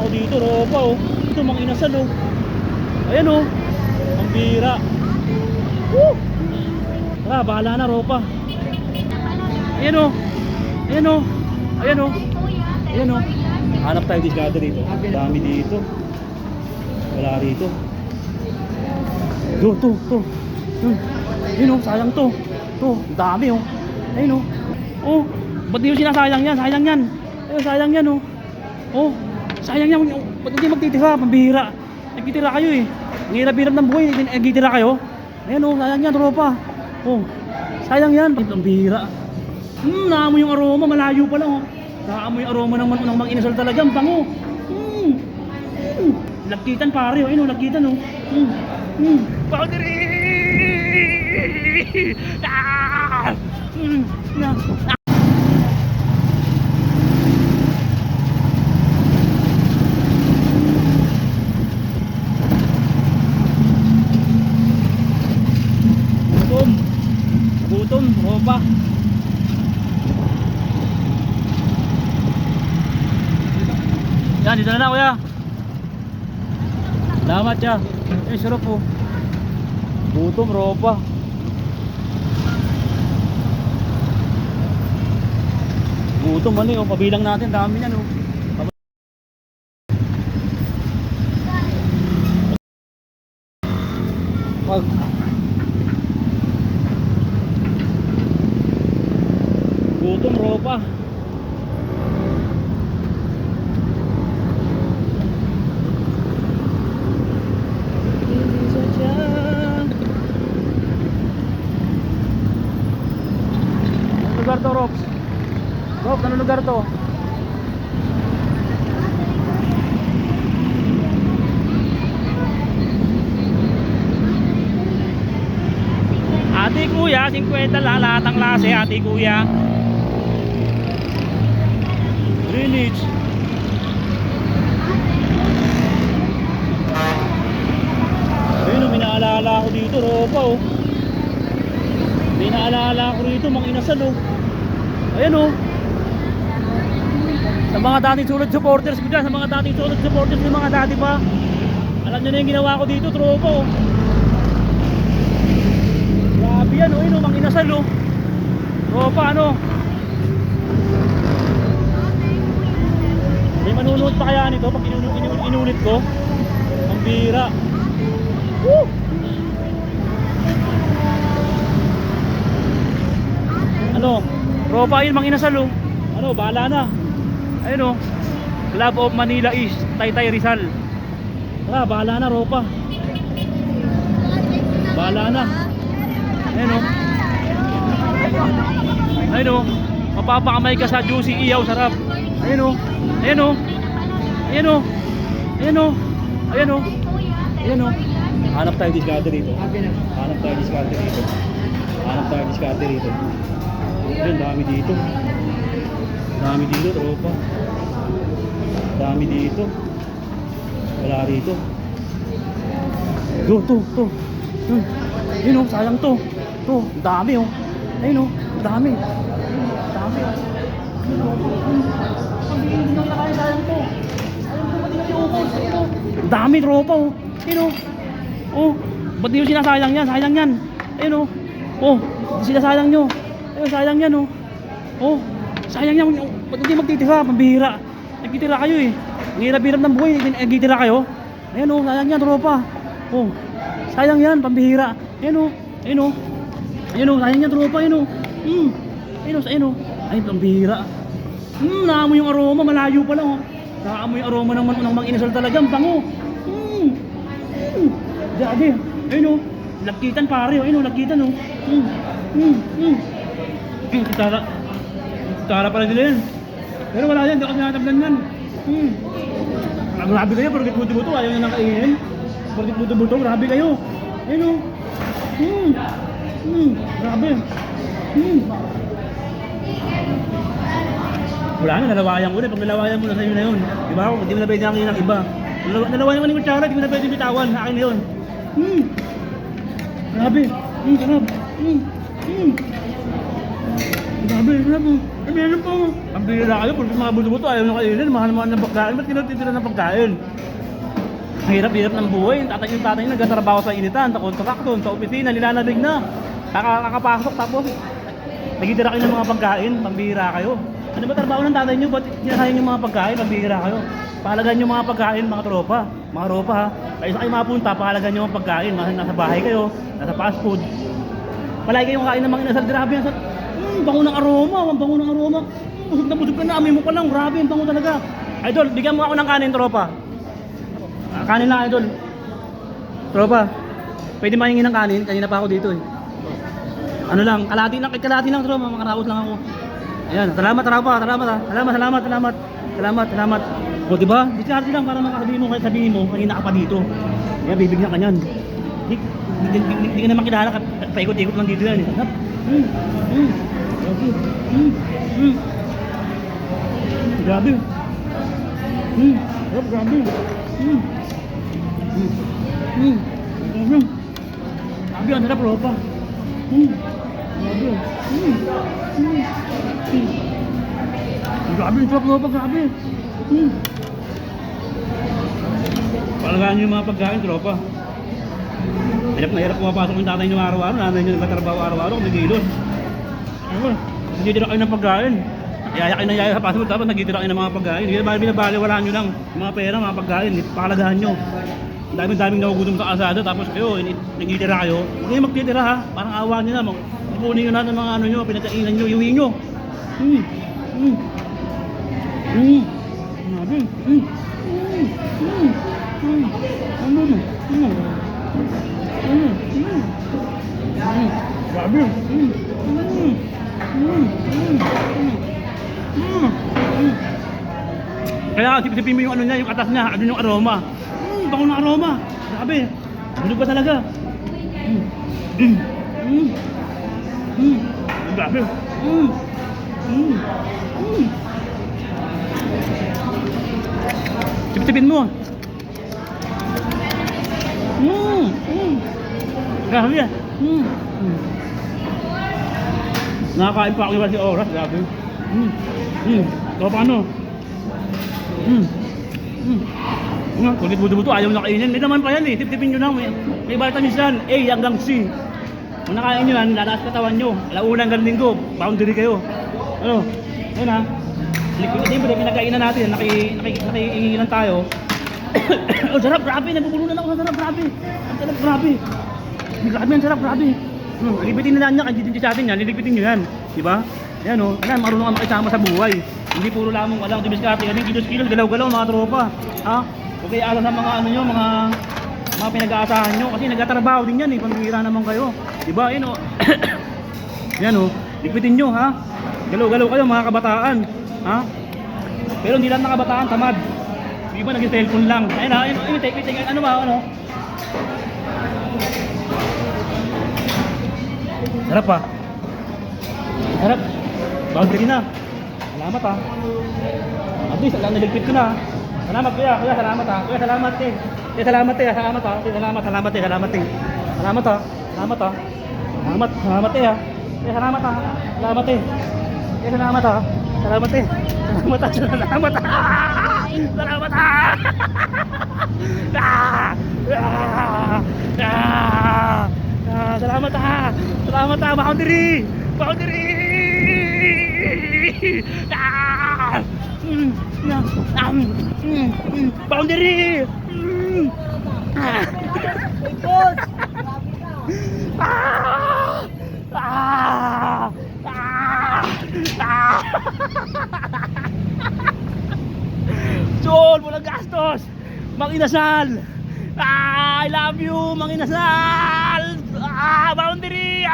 ko dito, ropa oh. Ito mga inasal oh. Ayan oh. Ang bira. Woo! Tara, bahala na ropa. Ayan oh. Ayan oh. Ayan oh. Ayan oh. Hanap tayo discard dito. Dami dito. Wala rito. To. Ayun oh, sayang to. To, dami oh. Ayun oh. Oh, ba't di yung sinasayang yan? Sayang yan. Ayun, sayang yan oh. Oh, sayang yan. Ba't hindi magtitira? Pambihira. Nagtitira kayo eh. Ang hirap-hirap ng buhay. Nagtitira kayo. Ayun oh, sayang yan, tropa. Oh, sayang yan. Pambihira. Naamoy yung aroma. Malayo pa lang oh. Naamoy yung aroma ng mga inasal talaga. Ang bango. Lagkitan pare oh. Ayun oh, lagkitan oh. Powdery! Ah! Gutom, ropa. Yan, dito na kuya. Salamat siya. Sarap po. Gutom, ropa. Gutom man eh, oh. Pabilang natin, dami yan oh. Gutom, ropa. Lugar to, Rob? Rob, ano lugar to? Ate kuya, 50 lang lahat ang klase, ate kuya. Greenwich. Ayun oh, minaalala ko dito, ropa oh. Minaalala ko rito, mga inasal oh. Ayan oh. Sa mga dating sulod supporters ko dyan, sa mga dating sulod supporters ng mga dati pa, alam nyo na yung ginawa ko dito, tropa oh. Grabe yan oh, yun oh, mga inasal oh. Tropa ano. May manunood pa kaya nito pag inulit ko. Ang bira. Woo! Ano? Tropa yun, mga inasal oh. Ano, bahala na. Ayun oh. Club of Manila East, Taytay Rizal. Tara, bahala na, ropa. Bahala na. Ayun oh. Ayun oh. Mapapakamay ka sa juicy iyaw, sarap. Ayun oh. Ayun oh. Ayun oh. Ayun oh. Ayun oh. Ayun oh. Hanap tayo discard dito. Hanap tayo discard dito. Hanap tayo discard dito. Ayun, dami dito. Dami dito, tropa. Dami dito. Wala rito. To. Ayun oh, sayang to. To, dami oh. Ayun oh, dami. Dami oh. Hindi na kaya sayang to. Sayang to, pati na ubos. Dami, tropa oh. Ayun oh. Oh, ba't di yung sinasayang yan? Sayang yan. Ayun oh. Oh, sinasayang nyo. Ayun, sayang yan oh. Oh, sayang yan. Ba't hindi magtitira? Pambihira. Nagtitira kayo eh. Ang hirap-hirap ng buhay. Nagtitira kayo. Ayun oh, sayang yan, tropa. Oh, sayang yan, pambihira. Ayun oh. Ayun oh. Ayun oh, sayang yan, tropa. Ayun oh. Ayun oh, ayun oh. Ay, pambihira. Naamoy yung aroma. Malayo pa lang oh. Naamoy yung aroma ng mga inasal talaga. Ang bango. Grabe. Ayun oh. Lagkitan pare oh. Ayun oh, lagkitan oh. Tara pala nila yan. Pero wala yan, hindi ako sinatablan yan. Grabe kayo, porkit buto-buto, ayaw nyo nang kainin. Porkit buto-buto, grabe kayo. Ayun o. Grabe. Wala na, nalawayan ko na. Pag nalawayan mo na sa'yo na yun. Diba ako, hindi mo na pwede angin ng iba. Nalawayan ko na yung kutsara, hindi mo na pwede bitawan. Akin na yun. Grabe. Sarap. Grabe, sarap. Meron po. Ang bihira kayo, pag mga buto-buto, ayaw nyo kainin, mahal-mahal ng pagkain. Ba't kinatitira ng pagkain? Ang hirap-hirap ng buhay. Yung tatay nyo nagtatrabaho sa initan, sa kontrakton, sa opisina, nilalabig na. Kakapasok tapos nagtitira kayo ng mga pagkain, pambihira kayo. Ano ba trabaho ng tatay nyo? Ba't sinasayang yung mga pagkain, pambihira kayo? Pahalagaan yung mga pagkain, mga tropa. Mga tropa ha. Kaya sa kayo mapunta, pahalagaan yung mga pagkain. Nasa bahay kayo, nasa fast food. Palagi kayong kain ng mga inasal. Grabe yan. Bango ng aroma. Ang bango ng aroma. Busog ka na. Amoy mo pa lang. Grabe. Ang bango talaga. Idol, bigyan mo ako ng kanin, tropa. Kanin lang, idol. Tropa. Pwede mahingi ng kanin. Kanina pa ako dito eh. Ano lang. Kalahati lang, tropa. Makaraos lang ako. Ayan. Salamat, tropa. Salamat. O, diba? Discharge lang para sabihin mo. Kanina ka pa dito. Kaya bibigyan ka niyan. Hindi ka naman kilala. Paikot-ikot lang dito yan. Sarap. Grabe. Sarap, grabe. Grabe, ang sarap, ropa. Grabe. Grabe, ang sarap, ropa. Grabe. Palagaan nyo yung mga pagkain, tropa. Hirap na hirap pumapasok yung tatay nyo araw-araw. Nanay nyo nagtatrabaho araw-araw, nagigilos. Ayun, nagtitira kayo ng pagkain. Yaya kayo ng yaya sa pasok, tapos nagtitira kayo ng mga pagkain. Hindi na binabaliwalaan nyo lang yung mga pera, mga pagkain. Pakalagahan nyo. Ang daming nagugutom sa kasada, tapos kayo, nagtitira kayo. Huwag kayo magtitira ha, parang awa nyo na. Pupunin nyo na ng mga ano nyo, pinagkainan nyo, iuwi nyo. Grabe. Kaya sipsipin mo yung ano niya, yung atas niya, ano yung aroma. Bango ng aroma. Grabe. Bulog ka talaga. Grabe. Sipsipin mo. Grabe. Nakakain pa ako iba si oras, grabe. So paano? Kulit buto-buto, ayaw na kainin. May naman pa yan eh, tip-tipin nyo lang. May vitamins yan, A hanggang C. Kung nakain nyo yan, lalakas katawan nyo. Alauna hanggang linggo, boundary kayo. Ano? Ayun ha. Liquid din, pinagkainan natin, nakikilan tayo. Oh, sarap, grabe, nabubulunan ako sa sarap, grabe. Ang sarap, grabe. Grabe, ang sarap, grabe. Lipitin nila niya, kasi sa atin yan, lilipitin nyo yan. Diba? Yan o, alam, marunong ka makisama sa buhay. Hindi puro lamang walang dibiskarte, kasi kilos-kilos, galaw-galaw mga tropa. Ha? Huwag kayo alam sa mga ano nyo, mga pinag-aasahan nyo, kasi nagtatrabaho din yan eh, pambihira naman kayo. Diba? Yan o. Yan o, lipitin nyo ha. Galaw-galaw kayo mga kabataan. Ha? Pero hindi lang na kabataan, tamad. Yung iba nag-cellphone lang. Ayun ha, ayun, take, ano ba, ano? Sarap pa. Sarap. Boundary na. Salamat ha. At least, alam naligpit ko na. Salamat kuya, salamat ha. Kuya, salamat eh. Salamat eh, salamat ha. Salamat ha. Salamat ha. Salamat eh ha. Salamat ha. Salamat eh. Salamat ha. Salamat eh. Salamat ha. Salamat ha. Salamat ha. Salamat ha. Boundary. Boundary. Sol, walang gastos. Mang Inasal. I love you, Mang Inasal. Boundary.